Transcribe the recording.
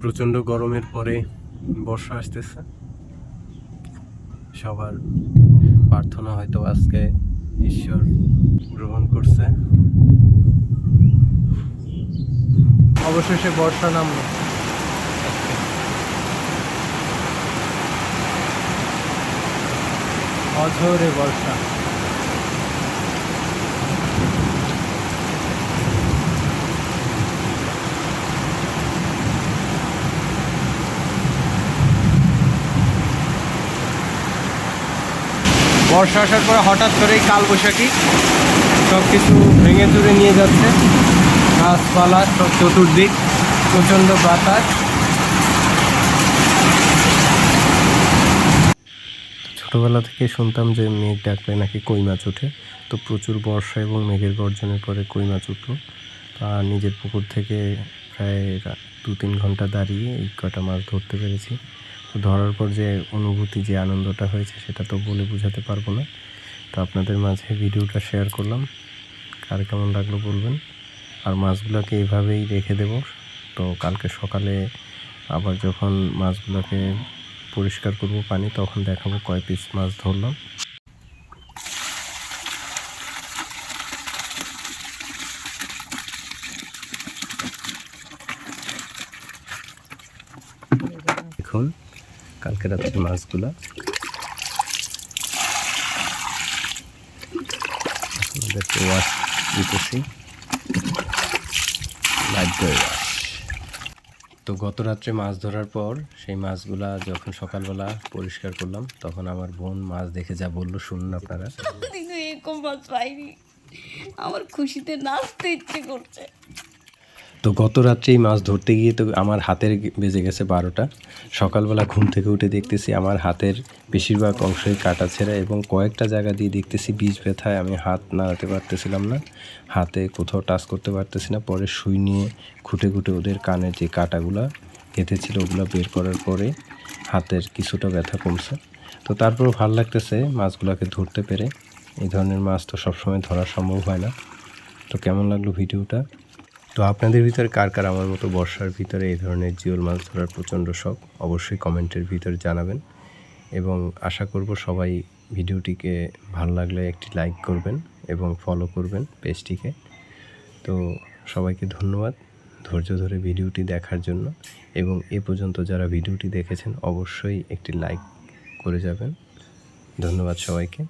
প্রচণ্ড গরমের পরে বর্ষা আসতেছে। সবার প্রার্থনা হয়তো আজকে ঈশ্বর গ্রহণ করছে। অবশেষে বর্ষা নামলো। অঝোরে বর্ষা। বর্ষা আসার পরে হঠাৎ করেই কালবৈশাখী সব কিছু ভেঙে চুরে নিয়ে যাচ্ছে। গাছপালা সব চতুর্দিক, প্রচণ্ড বাতাস। ছোটবেলা থেকে শুনতাম যে মেঘ ডাকলে নাকি কই মাছ ওঠে। তো প্রচুর বর্ষা এবং মেঘের গর্জনের পরে কই মাছ উঠলো। আর নিজের পুকুর থেকে প্রায় 2-3 ঘন্টা দাঁড়িয়ে এই কটা মাছ ধরতে পেরেছি। তো ধরার পর যে অনুভূতি, যে আনন্দটা হয়েছে সেটা তো বলে বোঝাতে পারবো না। তো আপনাদের মাঝে ভিডিওটা শেয়ার করলাম, কার কেমন লাগলো বলবেন। আর মাছগুলোকে এভাবেই রেখে দেব। তো কালকে সকালে আবার যখন মাছগুলোকে পরিষ্কার করব পানি, তখন দেখাবো কয় পিস মাছ ধরলাম। দেখুন কালকে রাত্রে মাছগুলা আমাদেরকে ওয়াশ দিতেছি, তো গত রাত্রে মাছ ধরার পর সেই মাছগুলা যখন সকালবেলা পরিষ্কার করলাম, তখন আমার বোন মাছ দেখে যা বললো শুনুন আপনারা। এরকম মাছ পাইনি, আমার খুশিতে নাচতে ইচ্ছে করছে। তো গত রাত্রেই মাছ ধরতে গিয়ে তো আমার হাতের বেজে গেছে 12টা। সকালবেলা ঘুম থেকে উঠে দেখতেছি আমার হাতের বেশিরভাগ অংশই কাটা ছেঁড়া, এবং কয়েকটা জায়গা দিয়ে দেখতেছি বিষ ব্যথায় আমি হাত নাড়াতে পারতেছিলাম না, হাতে কোথাও টাচ করতে পারতেছি না। পরে সুই নিয়ে খুঁটে খুঁটে ওদের কানের যে কাটাগুলা গেঁথেছিল ওগুলো বের করার পরে হাতের কিছুটা ব্যথা কমছে। তো তারপরও ভালো লাগতেছে মাছগুলোকে ধরতে পেরে। এই ধরনের মাছ তো সবসময় ধরা সম্ভব হয় না। তো কেমন লাগলো ভিডিওটা? তো আপনাদের ভিতরে কার কার আমার মতো বর্ষার ভিতরে এই ধরনের জিওল মাছ ধরার প্রচণ্ড শখ, অবশ্যই কমেন্টের ভিতরে জানাবেন। এবং আশা করব সবাই ভিডিওটিকে ভালো লাগলে একটি লাইক করবেন এবং ফলো করবেন পেজটিকে। তো সবাইকে ধন্যবাদ ধৈর্য ধরে ভিডিওটি দেখার জন্য, এবং এ পর্যন্ত যারা ভিডিওটি দেখেছেন অবশ্যই একটি লাইক করে যাবেন। ধন্যবাদ সবাইকে।